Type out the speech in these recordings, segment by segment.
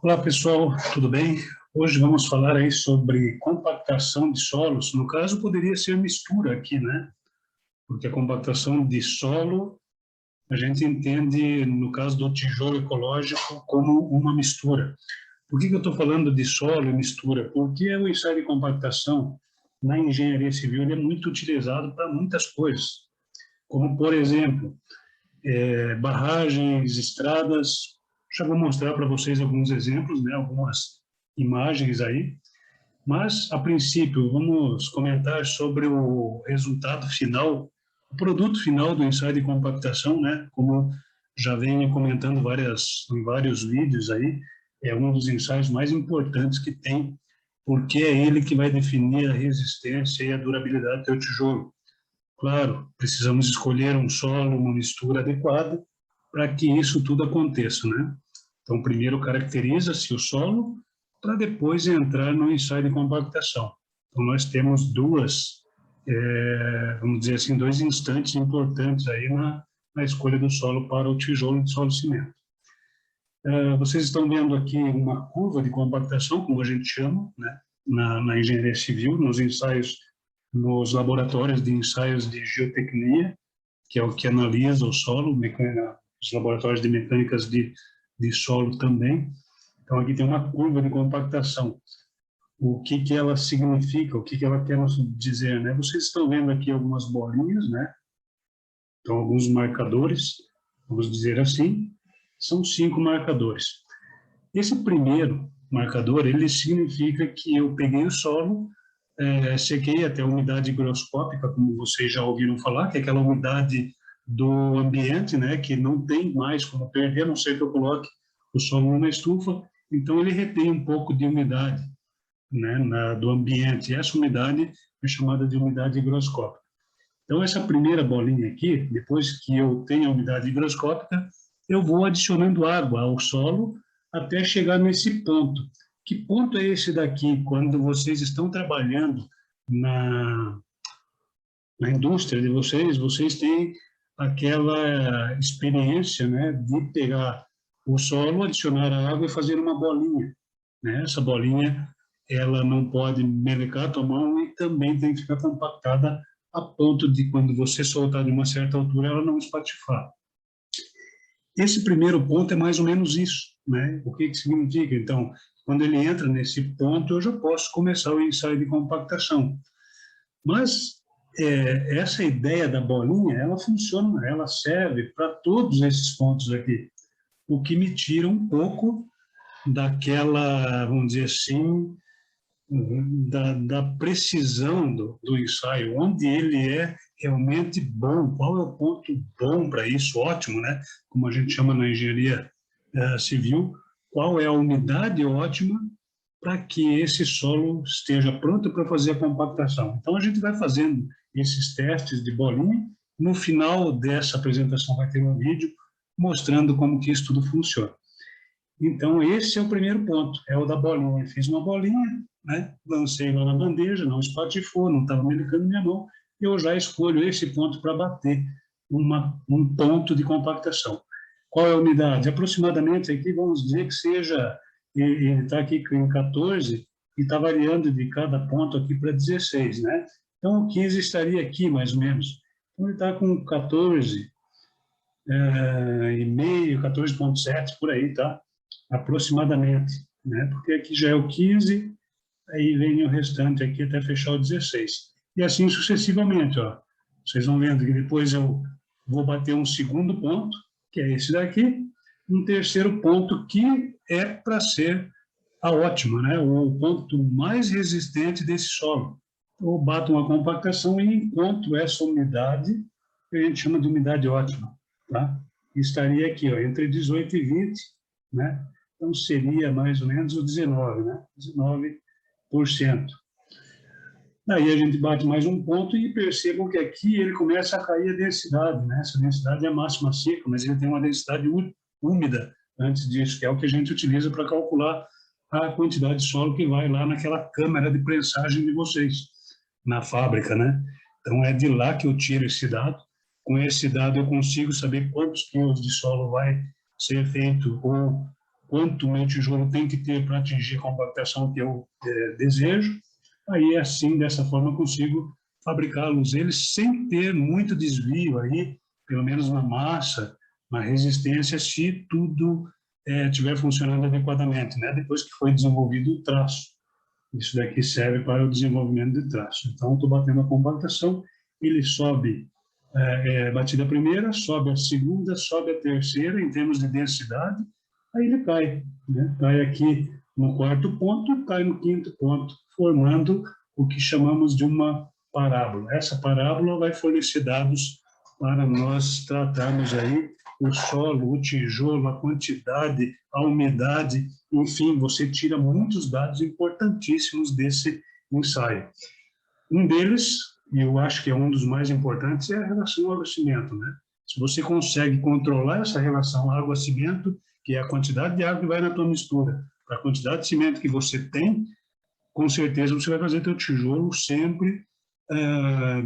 Olá pessoal, tudo bem? Hoje vamos falar aí sobre compactação de solos. No caso, poderia ser mistura aqui, né? Porque a compactação de solo, a gente entende, no caso do tijolo ecológico, como uma mistura. Por que eu estou falando de solo e mistura? Porque o ensaio de compactação na engenharia civil ele é muito utilizado para muitas coisas, como, por exemplo, barragens, estradas. Já vou mostrar para vocês alguns exemplos, né, algumas imagens aí, mas, a princípio, vamos comentar sobre o resultado final, o produto final do ensaio de compactação, né, como já venho comentando em vários vídeos aí, é um dos ensaios mais importantes que tem, porque é ele que vai definir a resistência e a durabilidade do teu tijolo. Claro, precisamos escolher um solo, uma mistura adequada para que isso tudo aconteça, né? Então, primeiro caracteriza-se o solo para depois entrar no ensaio de compactação. Então, nós temos vamos dizer assim, dois instantes importantes aí na escolha do solo para o tijolo de solo cimento. Vocês estão vendo aqui uma curva de compactação, como a gente chama, né? Na engenharia civil, nos ensaios, nos laboratórios de ensaios de geotecnia, que é o que analisa o solo, os laboratórios de mecânicas de solo também. Então, aqui tem uma curva de compactação. O que que ela significa, o que que ela quer nos dizer, né? Vocês estão vendo aqui algumas bolinhas, né? Então, alguns marcadores, vamos dizer assim, são 5 marcadores. Esse primeiro marcador, ele significa que eu peguei o solo, sequei até a umidade higroscópica, como vocês já ouviram falar, que é aquela umidade do ambiente, né, que não tem mais como perder, a não ser que eu coloque o solo numa estufa, então ele retém um pouco de umidade, né, do ambiente. E essa umidade é chamada de umidade higroscópica. Então, essa primeira bolinha aqui, depois que eu tenho a umidade higroscópica, eu vou adicionando água ao solo até chegar nesse ponto. Que ponto é esse daqui? Quando vocês estão trabalhando na, na indústria de vocês, vocês têm aquela experiência, né, de pegar o solo, adicionar a água e fazer uma bolinha, né? Essa bolinha, ela não pode melecar a tua mão e também tem que ficar compactada a ponto de, quando você soltar de uma certa altura, ela não espatifar. Esse primeiro ponto é mais ou menos isso, né? O que que significa? Então, quando ele entra nesse ponto, eu já posso começar o ensaio de compactação. Mas essa ideia da bolinha, ela funciona, ela serve para todos esses pontos aqui, o que me tira um pouco daquela, vamos dizer assim, da precisão do ensaio, onde ele é realmente bom, qual é o ponto bom para isso, ótimo, né? Como a gente chama na engenharia civil, qual é a umidade ótima para que esse solo esteja pronto para fazer a compactação. Então, a gente vai fazendo esses testes de bolinha. No final dessa apresentação vai ter um vídeo mostrando como que isso tudo funciona. Então, esse é o primeiro ponto, é o da bolinha. Fiz uma bolinha, né? Lancei lá na bandeja, não espatifou, não estava melecando minha mão, eu já escolho esse ponto para bater um ponto de compactação. Qual é a umidade? Aproximadamente aqui, vamos dizer que seja, ele está aqui em 14 e está variando de cada ponto aqui para 16, né? Então, o 15 estaria aqui, mais ou menos. Então, ele está com 14, e meio, 14,7 por aí, tá? Aproximadamente, né? Porque aqui já é o 15, aí vem o restante aqui até fechar o 16. E assim sucessivamente, ó. Vocês vão vendo que depois eu vou bater um segundo ponto, que é esse daqui, um terceiro ponto que é para ser a ótima, né? O ponto mais resistente desse solo. Eu bato uma compactação e encontro essa umidade, que a gente chama de umidade ótima, tá? Estaria aqui, ó, entre 18 e 20, né? Então, seria mais ou menos o 19, né? 19%. Daí a gente bate mais um ponto e percebam que aqui ele começa a cair a densidade, né? Essa densidade é a máxima seca, mas ele tem uma densidade úmida antes disso, que é o que a gente utiliza para calcular a quantidade de solo que vai lá naquela câmara de prensagem de vocês, na fábrica, né? Então, é de lá que eu tiro esse dado. Com esse dado, eu consigo saber quantos quilos de solo vai ser feito ou quanto o meu tijolo tem que ter para atingir a compactação que eu desejo. Aí, assim, dessa forma, eu consigo fabricá-los eles sem ter muito desvio aí, pelo menos na massa, na resistência, se tudo estiver funcionando adequadamente, né? Depois que foi desenvolvido o traço. Isso daqui serve para o desenvolvimento de traço. Então, estou batendo a compactação, ele sobe, batida a primeira, sobe a segunda, sobe a terceira, em termos de densidade, aí ele cai, né? Cai aqui no quarto ponto, cai no quinto ponto, formando o que chamamos de uma parábola. Essa parábola vai fornecer dados para nós tratarmos aí o solo, o tijolo, a quantidade, a umidade, enfim, você tira muitos dados importantíssimos desse ensaio. Um deles, e eu acho que é um dos mais importantes, é a relação água-cimento, né? Se você consegue controlar essa relação água-cimento, que é a quantidade de água que vai na tua mistura, para a quantidade de cimento que você tem, com certeza você vai fazer teu tijolo sempre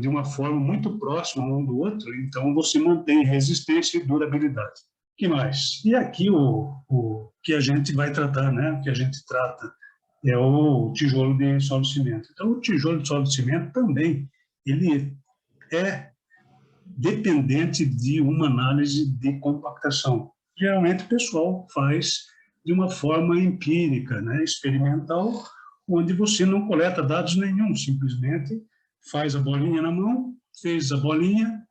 de uma forma muito próxima um do outro, então você mantém resistência e durabilidade. O que mais? E aqui o que a gente vai tratar, né? O que a gente trata é o tijolo de solo cimento. Então, o tijolo de solo cimento também, ele é dependente de uma análise de compactação. Geralmente o pessoal faz de uma forma empírica, né? Experimental, onde você não coleta dados nenhum, simplesmente faz a bolinha na mão, fez a bolinha,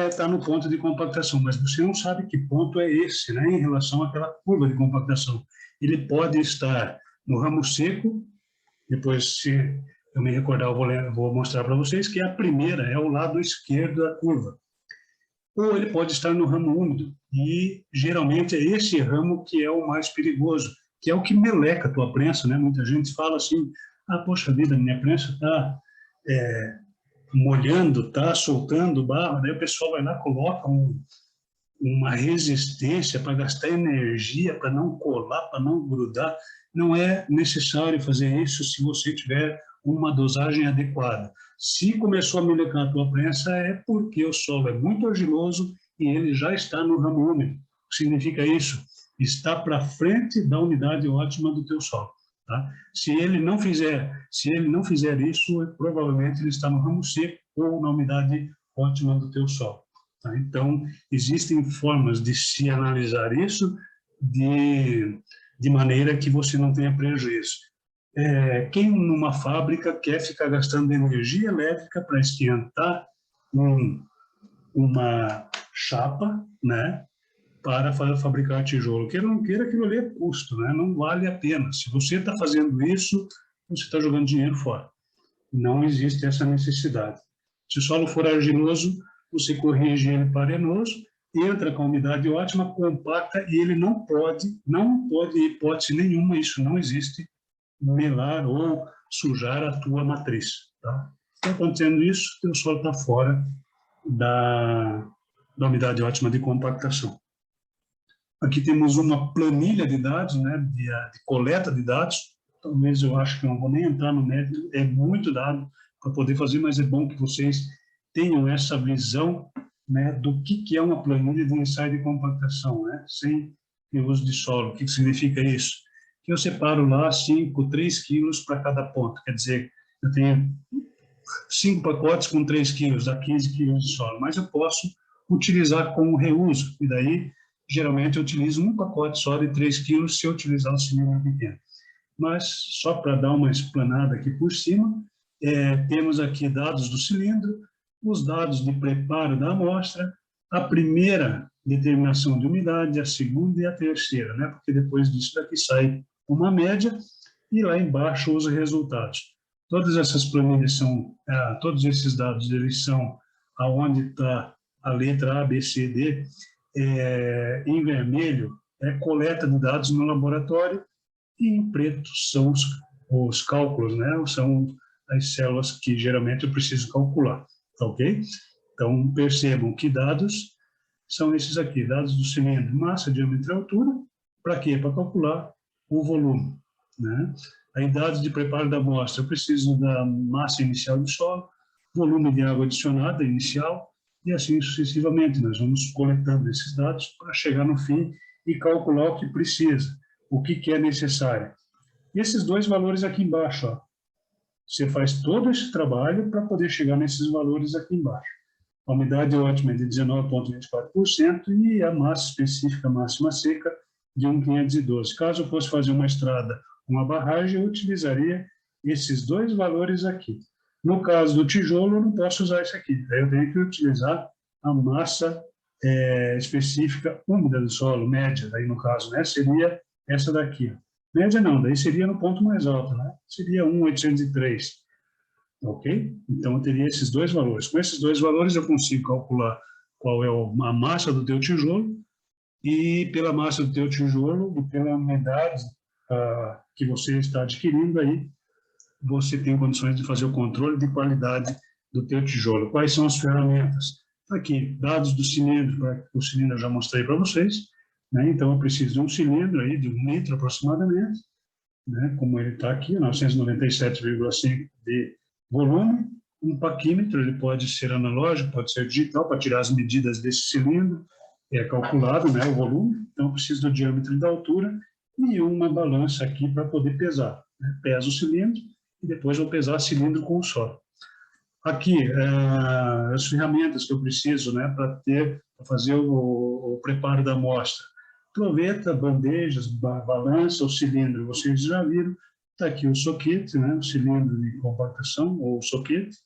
está no ponto de compactação, mas você não sabe que ponto é esse, né, em relação àquela curva de compactação. Ele pode estar no ramo seco, depois, se eu me recordar, eu vou mostrar para vocês que a primeira é o lado esquerdo da curva. Ou ele pode estar no ramo úmido, e geralmente é esse ramo que é o mais perigoso, que é o que meleca a tua prensa, né? Muita gente fala assim, poxa vida, minha prensa está molhando, está soltando barro, daí o pessoal vai lá, coloca uma resistência para gastar energia, para não colar, para não grudar. Não é necessário fazer isso se você tiver uma dosagem adequada. Se começou a melecar a tua prensa, é porque o solo é muito argiloso e ele já está no ramo úmido. O que significa isso? Está para frente da umidade ótima do teu solo. Tá? Se ele não fizer isso, provavelmente ele está no ramo seco ou na umidade ótima do teu solo. Tá? Então, existem formas de se analisar isso de maneira que você não tenha prejuízo. Quem numa fábrica quer ficar gastando energia elétrica para esquentar uma chapa, né, para fabricar tijolo? Queira ou não queira, aquilo ali é custo, né? Não vale a pena. Se você está fazendo isso, você está jogando dinheiro fora. Não existe essa necessidade. Se o solo for argiloso, você corrige ele para arenoso, entra com a umidade ótima, compacta, e ele não pode, hipótese nenhuma, isso não existe, melar ou sujar a tua matriz. Tá? Está acontecendo isso, o solo está fora da umidade ótima de compactação. Aqui temos uma planilha de dados, né, de coleta de dados. Talvez eu acho que eu não vou nem entrar no mérito, é muito dado para poder fazer, mas é bom que vocês tenham essa visão, né, do que é uma planilha de ensaio de compactação, né, sem uso de solo. O que significa isso? Que eu separo lá 3 quilos para cada ponto. Quer dizer, eu tenho 5 pacotes com 3 quilos, dá 15 quilos de solo, mas eu posso utilizar como reuso, e daí geralmente eu utilizo um pacote só de 3 quilos se eu utilizar um cilindro pequeno. Mas, só para dar uma explanada aqui por cima, temos aqui dados do cilindro, os dados de preparo da amostra, a primeira determinação de umidade, a segunda e a terceira, né? Porque depois disso daqui sai uma média e lá embaixo os resultados. Todas essas planilhas são, todos esses dados, eles são aonde está a letra A, B, C, D, em vermelho é coleta de dados no laboratório e em preto são os cálculos, né? São as células que geralmente eu preciso calcular, tá ok? Então, percebam que dados são esses aqui, dados do cilindro, massa, diâmetro e altura, para quê? Para calcular o volume, né? Aí, dados de preparo da amostra, eu preciso da massa inicial do solo, volume de água adicionada inicial, e assim sucessivamente. Nós vamos coletando esses dados para chegar no fim e calcular o que precisa. o que é necessário? Esses dois valores aqui embaixo, ó. Você faz todo esse trabalho para poder chegar nesses valores aqui embaixo. A umidade ótima é de 19,24% e a massa específica máxima seca de 1,512. Caso eu fosse fazer uma estrada, uma barragem, eu utilizaria esses dois valores aqui. No caso do tijolo, eu não posso usar isso aqui. Aí eu tenho que utilizar a massa específica úmida do solo, média, daí no caso, né, seria essa daqui. Ó. Média não, daí seria no ponto mais alto, né? Seria 1,803. Ok? Então, eu teria esses dois valores. Com esses dois valores, eu consigo calcular qual é a massa do teu tijolo e pela massa do teu tijolo e pela umidade que você está adquirindo aí, você tem condições de fazer o controle de qualidade do teu tijolo. Quais são as ferramentas? Aqui, dados do cilindro, o cilindro eu já mostrei para vocês, né? Então eu preciso de um cilindro aí de 1 litro aproximadamente, né? Como ele está aqui, 997,5 de volume, um paquímetro, ele pode ser analógico, pode ser digital, para tirar as medidas desse cilindro, é calculado, né, o volume, então eu preciso do diâmetro e da altura, e uma balança aqui para poder pesar, né? Peso o cilindro, e depois vou pesar cilindro com o solo. Aqui, as ferramentas que eu preciso, né, para fazer o preparo da amostra. Proveta, bandejas, balança, o cilindro, vocês já viram. Está aqui o soquete, né, o cilindro de compactação, ou soquete,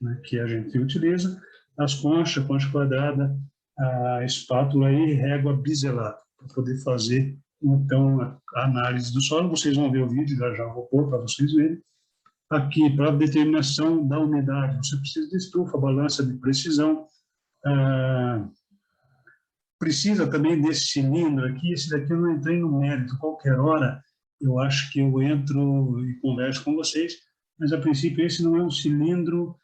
né, que a gente utiliza. As conchas, concha quadrada, a espátula e régua biselada, para poder fazer, então, a análise do solo. Vocês vão ver o vídeo, já vou pôr para vocês verem. Aqui, para determinação da umidade, você precisa de estufa, balança de precisão. Precisa também desse cilindro aqui. Esse daqui eu não entrei no mérito. Qualquer hora eu acho que eu entro e converso com vocês, mas a princípio esse não é um cilindro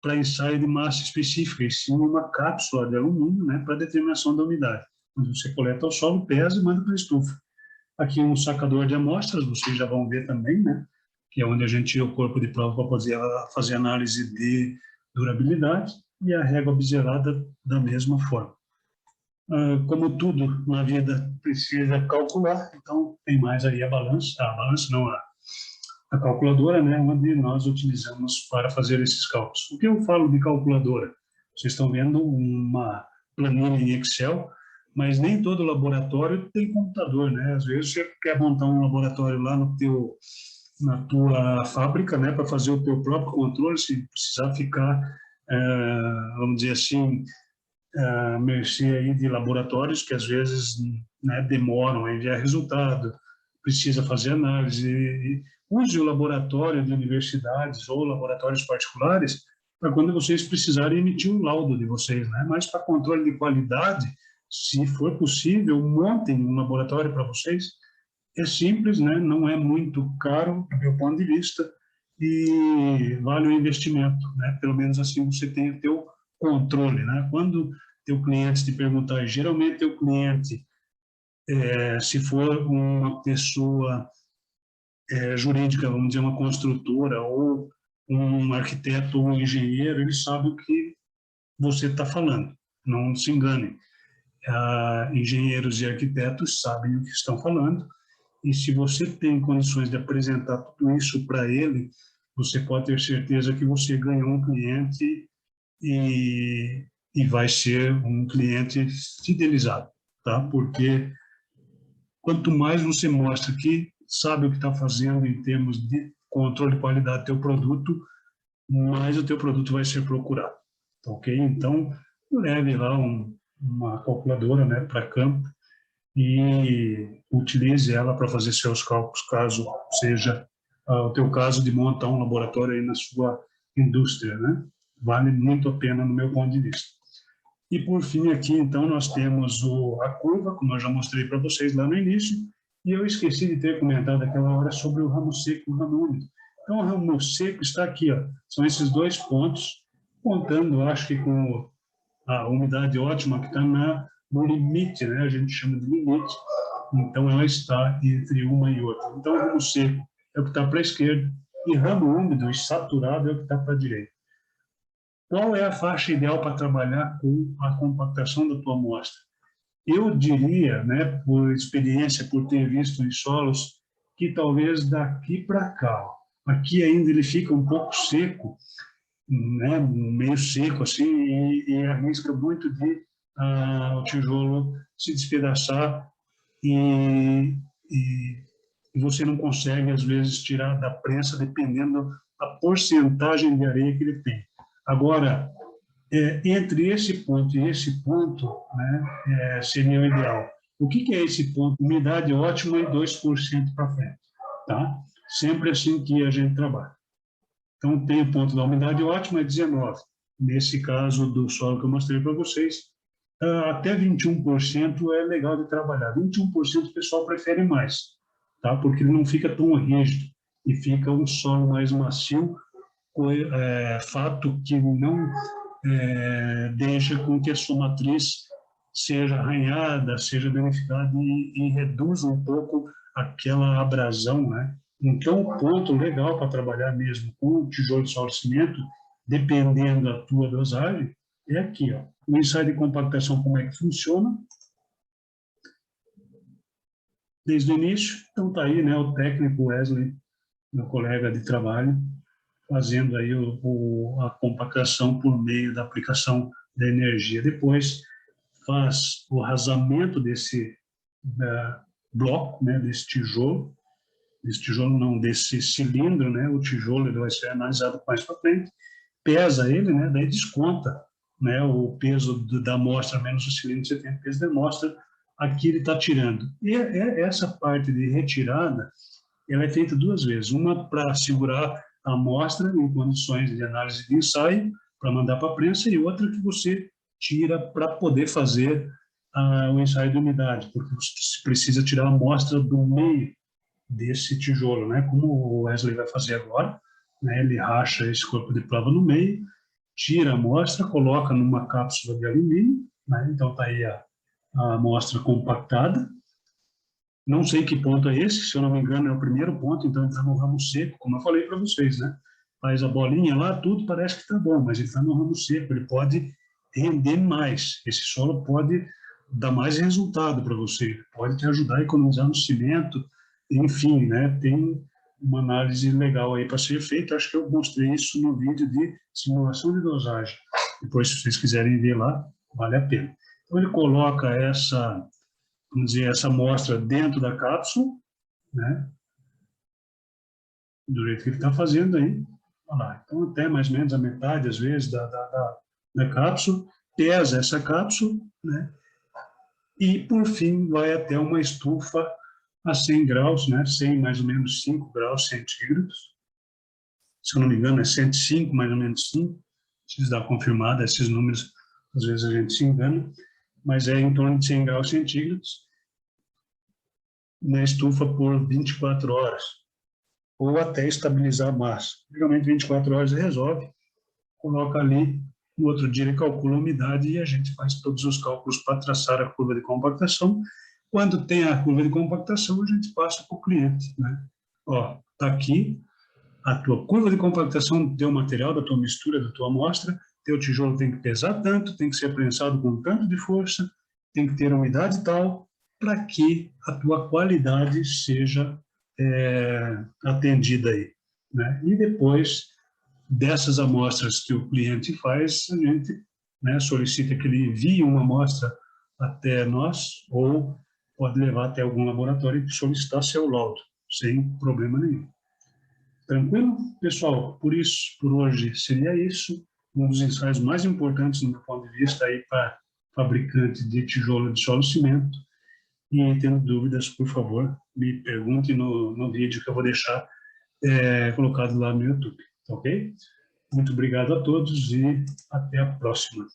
para ensaio de massa específica, e sim uma cápsula de alumínio, né, para determinação da umidade. Quando você coleta o solo, pesa e manda para a estufa. Aqui um sacador de amostras, vocês já vão ver também, né? Que é onde a gente tira o corpo de prova para fazer análise de durabilidade, e a régua biselada da mesma forma. Como tudo na vida precisa calcular, então tem mais aí a balança não, a calculadora, né, onde nós utilizamos para fazer esses cálculos. O que eu falo de calculadora? Vocês estão vendo uma planilha em Excel, mas nem todo laboratório tem computador, né? Às vezes você quer montar um laboratório lá na tua fábrica, né, para fazer o teu próprio controle, se precisar ficar, vamos dizer assim, à mercê aí de laboratórios que às vezes, né, demoram a enviar resultado, precisa fazer análise. Use o laboratório de universidades ou laboratórios particulares para quando vocês precisarem emitir um laudo de vocês, né? Mas para controle de qualidade, se for possível, montem um laboratório para vocês. É simples, né? Não é muito caro do meu ponto de vista e vale o investimento, né? Pelo menos assim você tem o teu controle, né? Quando teu cliente te perguntar, geralmente teu cliente, se for uma pessoa jurídica, vamos dizer, uma construtora ou um arquiteto ou um engenheiro, ele sabe o que você está falando, não se engane. Engenheiros e arquitetos sabem o que estão falando, e se você tem condições de apresentar tudo isso para ele, você pode ter certeza que você ganhou um cliente e vai ser um cliente fidelizado, tá? Porque quanto mais você mostra que sabe o que está fazendo em termos de controle de qualidade do teu produto, mais o teu produto vai ser procurado, ok? Então, leve lá uma calculadora, né, para campo e utilize ela para fazer seus cálculos, caso seja o teu caso de montar um laboratório aí na sua indústria, né? Vale muito a pena no meu ponto de vista. E por fim aqui, então, nós temos a curva, como eu já mostrei para vocês lá no início, e eu esqueci de ter comentado aquela hora sobre o ramo seco e o ramo úmido. Então, o ramo seco está aqui, ó, são esses dois pontos, contando, acho que com a umidade ótima que está no limite, né? A gente chama de limite, então ela está entre uma e outra. Então, o ramo seco é o que está para a esquerda, e ramo úmido e saturado é o que está para a direita. Qual é a faixa ideal para trabalhar com a compactação da tua amostra? Eu diria, né, por experiência, por ter visto em solos, que talvez daqui para cá, ó, aqui ainda ele fica um pouco seco, né, meio seco assim, e arrisca muito de o tijolo se despedaçar e, e você não consegue, às vezes, tirar da prensa, dependendo da porcentagem de areia que ele tem. Agora, entre esse ponto e esse ponto, né, seria o ideal. O que é esse ponto? Umidade ótima e 2% para frente. Tá? Sempre assim que a gente trabalha. Então, tem o ponto da umidade ótima, é 19. Nesse caso do solo que eu mostrei para vocês, até 21% é legal de trabalhar. 21% o pessoal prefere mais, tá? Porque ele não fica tão rígido e fica um solo mais macio, fato que não deixa com que a sua matriz seja arranhada, seja danificada e reduz um pouco aquela abrasão, né? Então, o ponto legal para trabalhar mesmo com o tijolo de solo cimento, dependendo da tua dosagem, é aqui, ó. O ensaio de compactação, como é que funciona? Desde o início, então tá aí, né, o técnico Wesley, meu colega de trabalho, fazendo aí a compactação por meio da aplicação da energia. Depois faz o rasamento desse bloco, né, desse tijolo não, desse cilindro, né, o tijolo ele vai ser analisado mais para frente, pesa ele, né, daí desconta, né, o peso da amostra menos o cilindro, você tem o peso da amostra, aqui ele está tirando. E essa parte de retirada, ela é feita duas vezes, uma para segurar a amostra em condições de análise de ensaio, para mandar para a prensa, e outra que você tira para poder fazer o ensaio de umidade, porque você precisa tirar a amostra do meio desse tijolo, né? Como o Wesley vai fazer agora, né? Ele racha esse corpo de prova no meio, tira a amostra, coloca numa cápsula de alumínio, né? Então está aí a amostra compactada. Não sei que ponto é esse, se eu não me engano é o primeiro ponto, então ele está no ramo seco, como eu falei para vocês, né? Faz a bolinha lá, tudo parece que está bom, mas ele está no ramo seco, ele pode render mais, esse solo pode dar mais resultado para você, pode te ajudar a economizar no cimento, enfim, né? Tem uma análise legal aí para ser feita, acho que eu mostrei isso no vídeo de simulação de dosagem, depois se vocês quiserem ver lá, vale a pena. Então ele coloca essa, vamos dizer, essa amostra dentro da cápsula, né? Do jeito que ele está fazendo aí. Olha lá. Então, até mais ou menos a metade, às vezes, da cápsula, pesa essa cápsula, né? E, por fim, vai até uma estufa a 100 graus, né? 100, mais ou menos 5 graus centígrados. Se eu não me engano, é 105, mais ou menos 5. Preciso dar confirmada, esses números, às vezes a gente se engana, mas é em torno de 100 graus centígrados na estufa por 24 horas, ou até estabilizar a massa. Geralmente 24 horas resolve, coloca ali, no outro dia ele calcula a umidade e a gente faz todos os cálculos para traçar a curva de compactação. Quando tem a curva de compactação, a gente passa para o cliente, né? Ó, tá aqui a tua curva de compactação do teu material, da tua mistura, da tua amostra, teu tijolo tem que pesar tanto, tem que ser prensado com tanto de força, tem que ter umidade tal, para que a tua qualidade seja atendida aí, né? E depois dessas amostras que o cliente faz, a gente, né, solicita que ele envie uma amostra até nós, ou pode levar até algum laboratório e solicitar seu laudo, sem problema nenhum. Tranquilo? Pessoal, por hoje seria isso. Um dos ensaios mais importantes, do meu ponto de vista, aí para fabricante de tijolo de solo cimento. E tendo dúvidas, por favor, me pergunte no vídeo que eu vou deixar colocado lá no YouTube, ok? Muito obrigado a todos e até a próxima.